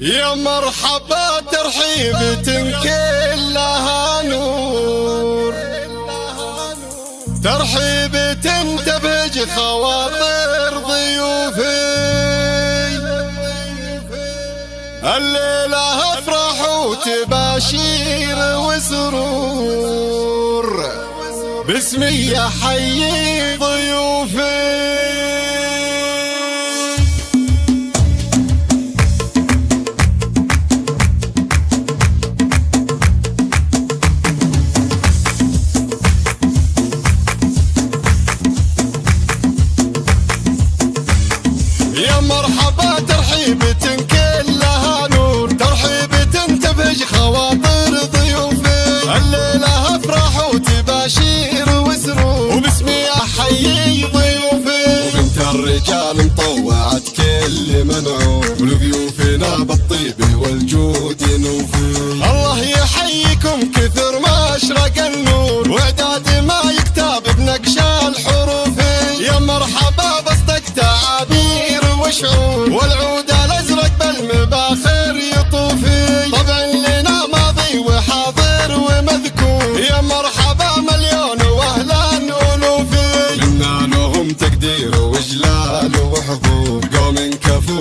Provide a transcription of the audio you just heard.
يا مرحبا ترحيبة كلها نور، ترحيبة تبهج خواطر ضيوفي. الليلة افراح وتباشير وسرور، باسمي احيي ضيوفي. يا مرحبا ترحيبة كلها نور، ترحيبة تبهج خواطر ضيوفي. الليلة افراح وتباشير وسرور، وباسمي احيي ضيوفي. وبنت الرجال مطوعت كل منعوم، ولضيوفنا بالطيب والجود نوفي. الله يحييكم كثر ما اشرق النور، واعداد ما يكتب بنقش الحروف. يا مرحبا بصدق تعابير وشعور، والعود الازرق بالمباخر يطوفي. طبعا لنا ماضي وحاضر ومذكور، يا مرحبا مليون واهلا الوفي. منا لهم تقدير واجلال وحضور، قوم كفو